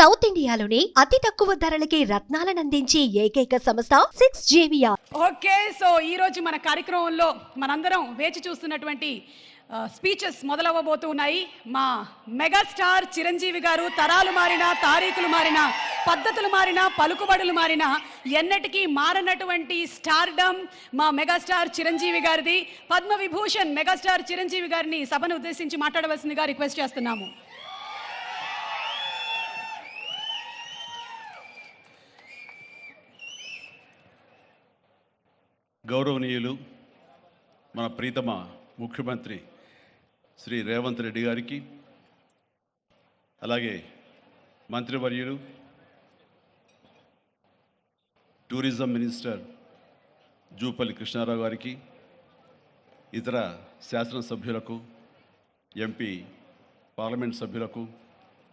South ఇండియాలోనే అతి తక్కువ ధరలకి రత్నాలనందించే ఏకైక సంస్థ 6JVR. ఓకే, సో ఈరోజు మన కార్యక్రమంలో మనందరం వేచి చూస్తున్నటువంటి స్పీచెస్ మొదలవ్వబోతూ ఉన్నాయి. మా మెగాస్టార్ చిరంజీవి గారు తరాలు మారినా, తారీఖులు మారినా, పద్ధతులు మారినా, పలుకుబడులు మారినా ఎన్నటికీ మారనటువంటి స్టార్డమ్ మా మెగాస్టార్ చిరంజీవి గారిది. పద్మవిభూషణ్ మెగాస్టార్ చిరంజీవి గారిని సభను ఉద్దేశించి మాట్లాడవలసిందిగా రిక్వెస్ట్ చేస్తున్నాము. గౌరవనీయులు మన ప్రీతమ ముఖ్యమంత్రి శ్రీ రేవంత్ రెడ్డి గారికి, అలాగే మంత్రివర్యులు టూరిజం మినిస్టర్ జూపల్లి కృష్ణారావు గారికి, ఇతర శాసనసభ్యులకు, ఎంపీ పార్లమెంట్ సభ్యులకు,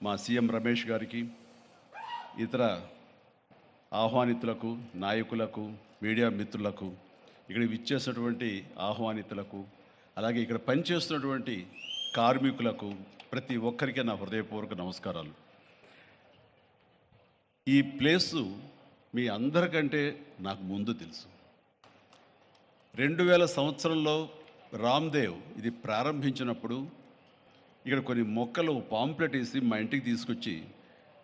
మా సీఎం రమేష్ గారికి, ఇతర ఆహ్వానితులకు, నాయకులకు, మీడియా మిత్రులకు, ఇక్కడ విచ్చేసినటువంటి ఆహ్వానితులకు, అలాగే ఇక్కడ పనిచేస్తున్నటువంటి కార్మికులకు, ప్రతి ఒక్కరికి నా హృదయపూర్వక నమస్కారాలు. ఈ ప్లేసు మీ అందరికంటే నాకు ముందు తెలుసు. 2000 సంవత్సరంలో రామ్దేవ్ ఇది ప్రారంభించినప్పుడు ఇక్కడ కొన్ని మొక్కలు పాంప్లెట్ వేసి మా ఇంటికి తీసుకొచ్చి,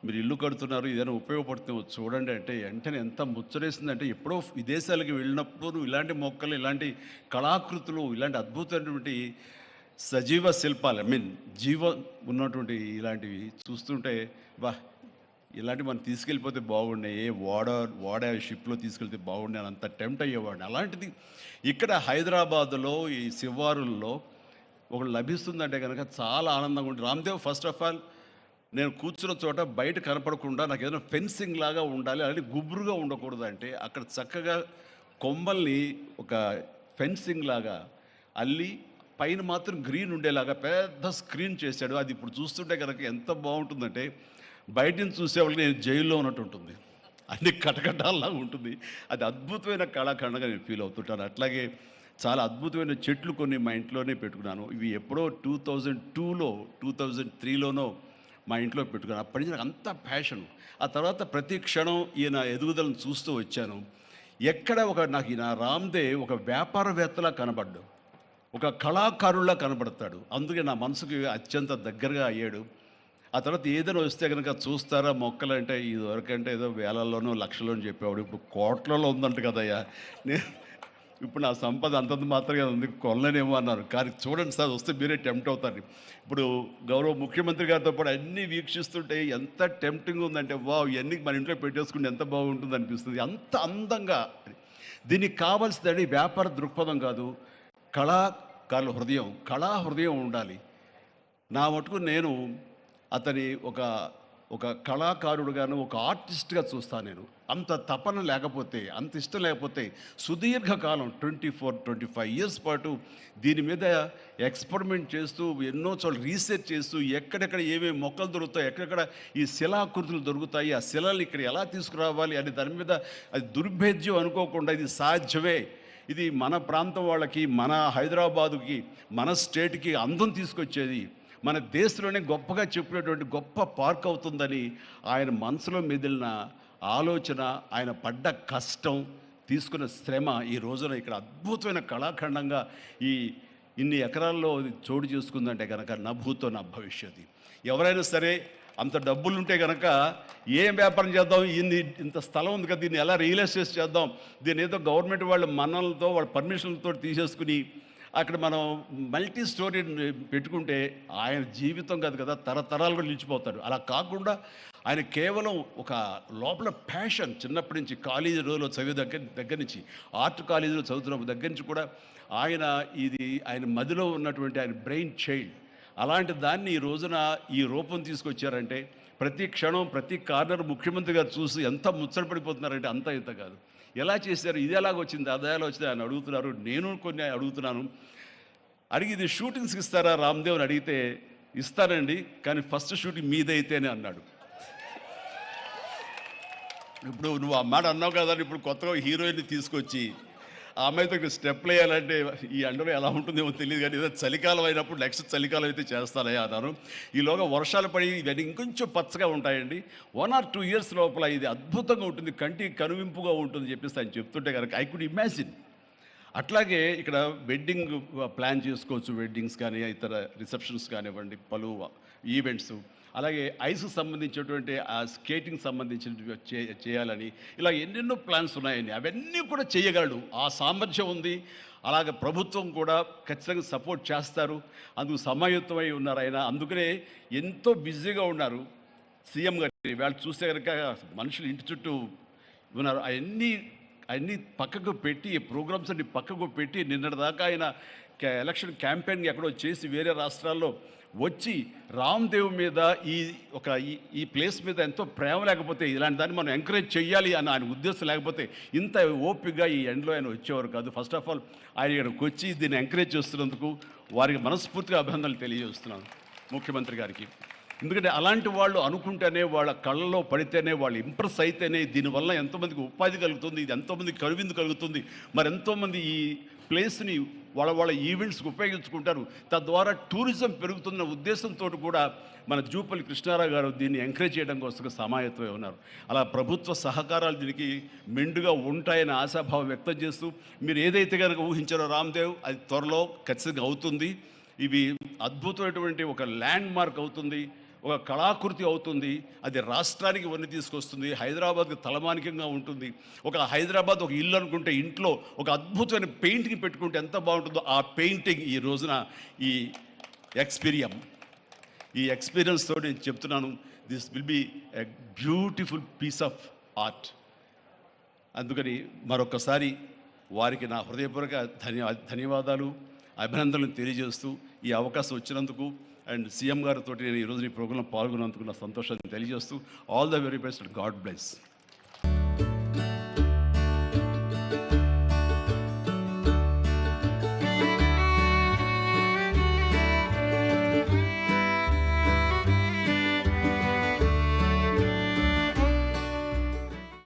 మీరు ఇల్లు కడుతున్నారు, ఏదైనా ఉపయోగపడుతుందో చూడండి అంటే వెంటనే ఎంత ముచ్చరేసిందంటే, ఎప్పుడో విదేశాలకు వెళ్ళినప్పుడు ఇలాంటి మొక్కలు, ఇలాంటి కళాకృతులు, ఇలాంటి అద్భుతమైనటువంటి సజీవ శిల్పాలు, జీవం ఉన్నటువంటి ఇలాంటివి చూస్తుంటే ఇలాంటివి మనం తీసుకెళ్ళిపోతే బాగుండే, వాడ షిప్లో తీసుకెళ్తే బాగుండే అని అంత టెంప్ట్ అయ్యేవాడిని. అలాంటిది ఇక్కడ హైదరాబాదులో ఈ శివారుల్లో ఒకటి లభిస్తుందంటే కనుక చాలా ఆనందంగా ఉంటుంది. రామ్దేవ్ ఫస్ట్ ఆఫ్ ఆల్ నేను కూర్చున్న చోట బయట కనపడకుండా నాకు ఏదైనా ఫెన్సింగ్ లాగా ఉండాలి, అలాగే గుబురుగా ఉండకూడదు అంటే అక్కడ చక్కగా కొమ్మల్ని ఒక ఫెన్సింగ్ లాగా అల్లి పైన మాత్రం గ్రీన్ ఉండేలాగా పెద్ద స్క్రీన్ చేశాడు. అది ఇప్పుడు చూస్తుంటే కనుక ఎంత బాగుంటుందంటే బయట నుంచి చూసేవాళ్ళకి నేను జైల్లో ఉన్నట్టు ఉంటుంది, అన్ని కటకటాల్లాగా ఉంటుంది. అది అద్భుతమైన కళాఖండగా నేను ఫీల్ అవుతుంటాను. అట్లాగే చాలా అద్భుతమైన చెట్లు కొన్ని మా ఇంట్లోనే పెట్టుకున్నాను. ఇవి ఎప్పుడో 2002లో 2003లోనో మా ఇంట్లో పెట్టుకున్నాను. అప్పటి నుంచి నాకు అంత ప్యాషన్. ఆ తర్వాత ప్రతి క్షణం ఈయన ఎదుగుదలను చూస్తూ వచ్చాను. ఎక్కడ నాకు ఈయన రామ్దేవ్ ఒక వ్యాపారవేత్తలా కనబడ్డాడు, ఒక కళాకారుల్లా కనబడతాడు. అందుకే నా మనసుకి అత్యంత దగ్గరగా అయ్యాడు. ఆ తర్వాత ఏదైనా వస్తే కనుక చూస్తారా మొక్కలు అంటే, ఇదివరకంటే ఏదో వేలల్లోనో లక్షల్లోనూ చెప్పేవాడు, ఇప్పుడు కోట్లలో ఉందంట కదయ్యా. ఇప్పుడు నా సంపద అంతంత మాత్రమే ఉంది, కొనలేనేమో అన్నారు. కానీ చూడండి సార్, వస్తే మీరే టెంప్ట్ అవుతారు. ఇప్పుడు గౌరవ ముఖ్యమంత్రి గారితో పాటు అన్నీ వీక్షిస్తుంటే ఎంత టెంప్టింగ్ ఉందంటే, ఇవన్నీ మన ఇంట్లో పెట్టేసుకుంటే ఎంత బాగుంటుంది అనిపిస్తుంది. అంత అందంగా దీనికి కావాల్సిందండి వ్యాపార దృక్పథం కాదు, కళాకారుల హృదయం, కళా హృదయం ఉండాలి. నా మటుకు నేను అతని ఒక కళాకారుడుగాను, ఒక ఆర్టిస్ట్గా చూస్తాను. నేను అంత తపన లేకపోతే, అంత ఇష్టం లేకపోతే సుదీర్ఘకాలం 24-25 ఇయర్స్ పాటు దీని మీద ఎక్స్పెరిమెంట్ చేస్తూ, ఎన్నో చోట్ల రీసెర్చ్ చేస్తూ, ఎక్కడెక్కడ ఏమేమి మొక్కలు దొరుకుతాయి, ఎక్కడెక్కడ ఈ శిలాకృతులు దొరుకుతాయి, ఆ శిలలు ఇక్కడ ఎలా తీసుకురావాలి అని దాని మీద అది దుర్భేద్యం అనుకోకుండా ఇది సాధ్యమే, ఇది మన ప్రాంతం వాళ్ళకి, మన హైదరాబాదుకి, మన స్టేట్కి అందం తీసుకొచ్చేది, మన దేశంలోనే గొప్పగా చెప్పినటువంటి గొప్ప పార్క్ అవుతుందని ఆయన మనసులో మెదిలిన ఆలోచన, ఆయన పడ్డ కష్టం, తీసుకున్న శ్రమ ఈ రోజున ఇక్కడ అద్భుతమైన కళాఖండంగా ఇన్ని ఎకరాల్లో చోటు చేసుకుందంటే కనుక నా భూతో నా భవిష్యత్తు. ఎవరైనా సరే అంత డబ్బులుంటే కనుక ఏం వ్యాపారం చేద్దాం, ఇంత స్థలం ఉంది కదా, దీన్ని ఎలా రియల్ ఎస్టేట్ చేద్దాం, దీన్ని ఏదో గవర్నమెంట్ వాళ్ళ మన్నలతో వాళ్ళ పర్మిషన్లతో తీసేసుకుని అక్కడ మనం మల్టీ స్టోరీ పెట్టుకుంటే ఆయన జీవితం కాదు కదా, తరతరాలు కూడా నిలిచిపోతాడు. అలా కాకుండా ఆయన కేవలం ఒక లోపల ప్యాషన్, చిన్నప్పటి నుంచి కాలేజీ రోజులో చదివే దగ్గర నుంచి, ఆర్ట్ కాలేజీలో చదువుతున్న దగ్గర నుంచి కూడా ఆయన మదిలో ఉన్నటువంటి ఆయన బ్రెయిన్ చైల్డ్. అలాంటి దాన్ని ఈ రోజున ఈ రూపం తీసుకొచ్చారంటే ప్రతి క్షణం, ప్రతి కార్నర్ ముఖ్యమంత్రి గారు చూసి ఎంత ముచ్చటపడిపోతున్నారంటే అంత ఇంత కాదు. ఎలా చేశారు, ఇది ఎలాగ వచ్చింది, అది ఎలా వచ్చింది ఆయన అడుగుతున్నారు. నేను కొన్ని అడుగుతున్నాను. అడిగి ఇది షూటింగ్స్కి ఇస్తారా రామ్దేవ్ అని అడిగితే, ఇస్తానండి, కానీ ఫస్ట్ షూటింగ్ మీదైతేనే అన్నాడు. ఇప్పుడు నువ్వు ఆ మాట అన్నావు కదా, ఇప్పుడు కొత్తగా హీరోయిన్ని తీసుకొచ్చి ఆ అమ్మాయితో ఇక్కడ స్టెప్లు వేయాలంటే ఈ ఎండలో ఎలా ఉంటుందేమో తెలియదు, కానీ ఏదో చలికాలం అయినప్పుడు నెక్స్ట్ చలికాలం అయితే చేస్తానయ్యా అన్నాను. ఈలోగా వర్షాలు పడి ఇవన్నీ ఇంకొంచెం పచ్చగా ఉంటాయండి. 1 or 2 years లోపల ఇది అద్భుతంగా ఉంటుంది, కంటికి కనువింపుగా ఉంటుంది చెప్పేసి ఆయన చెప్తుంటే కనుక ఐ కుడ్ ఇమాజిన్. అట్లాగే ఇక్కడ వెడ్డింగ్ ప్లాన్ చేసుకోవచ్చు, వెడ్డింగ్స్ కానీ ఇతర రిసెప్షన్స్ కానివ్వండి, పలు ఈవెంట్స్, అలాగే ఐస్కి సంబంధించినటువంటి ఆ స్కేటింగ్ సంబంధించిన చేయాలని ఇలా ఎన్నెన్నో ప్లాన్స్ ఉన్నాయండి. అవన్నీ కూడా చేయగలడు, ఆ సామర్థ్యం ఉంది. అలాగే ప్రభుత్వం కూడా ఖచ్చితంగా సపోర్ట్ చేస్తారు, అందుకు సమాయుత్తమై ఉన్నారు ఆయన. అందుకనే ఎంతో బిజీగా ఉన్నారు సీఎం గారు. వాళ్ళు చూస్తే కనుక మనుషులు ఇంటి చుట్టూ ఉన్నారు. అవన్నీ పక్కకు పెట్టి, ప్రోగ్రామ్స్ అన్ని పక్కకు పెట్టి నిన్నటిదాకా ఆయన ఎలక్షన్ క్యాంపెయిన్ ఎక్కడో చేసి వేరే రాష్ట్రాల్లో వచ్చి రామ్దేవ్ మీద ఈ ప్లేస్ మీద ఎంతో ప్రేమ లేకపోతే, ఇలాంటి దాన్ని మనం ఎంకరేజ్ చేయాలి అని ఆయన ఉద్దేశం లేకపోతే ఇంత ఓపికగా ఈ ఎండ్లో ఆయన వచ్చేవారు కాదు. ఫస్ట్ ఆఫ్ ఆల్ ఆయన ఇక్కడికి వచ్చి దీన్ని ఎంకరేజ్ చేస్తున్నందుకు వారికి మనస్ఫూర్తిగా అభినందనలు తెలియజేస్తున్నాను ముఖ్యమంత్రి గారికి. ఎందుకంటే అలాంటి వాళ్ళు అనుకుంటేనే, వాళ్ళ కళ్ళలో పడితేనే, వాళ్ళు ఇంప్రెస్ అయితేనే దీనివల్ల ఎంతోమందికి ఉపాధి కలుగుతుంది, ఇది ఎంతోమందికి కనువిందు కలుగుతుంది. మరి ఎంతోమంది ఈ ప్లేస్ని వాళ్ళ ఈవెంట్స్కి ఉపయోగించుకుంటారు, తద్వారా టూరిజం పెరుగుతున్న ఉద్దేశంతో కూడా మన జూపల్లి కృష్ణారావు గారు దీన్ని ఎంకరేజ్ చేయడం కోసం సమాయత్తమై ఉన్నారు. అలా ప్రభుత్వ సహకారాలు దీనికి మెండుగా ఉంటాయని ఆశాభావం వ్యక్తం చేస్తూ, మీరు ఏదైతే కనుక ఊహించారో రామ్దేవ్, అది త్వరలో ఖచ్చితంగా అవుతుంది. ఇవి అద్భుతమైనటువంటి ఒక ల్యాండ్ మార్క్ అవుతుంది, ఒక కళాకృతి అవుతుంది. అది రాష్ట్రానికి వన్నీ తీసుకొస్తుంది, హైదరాబాద్కి తలమానికంగా ఉంటుంది. ఒక హైదరాబాద్ ఒక ఇల్లు అనుకుంటే ఇంట్లో ఒక అద్భుతమైన పెయింటింగ్ పెట్టుకుంటే ఎంత బాగుంటుందో, ఆ పెయింటింగ్ ఈ రోజున ఈ ఎక్స్పీరియన్స్తో నేను చెప్తున్నాను, this will be a beautiful piece of art. అందుకని మరొకసారి వారికి నా హృదయపూర్వక ధన్యవాదాలు, అభినందనలు తెలియజేస్తూ ఈ అవకాశం వచ్చినందుకు అండ్ సీఎం గారితో నేను ఈరోజు ఈ ప్రోగ్రాంలో పాల్గొన్నందుకు నా సంతోషాన్ని తెలియజేస్తూ all the very best, God bless.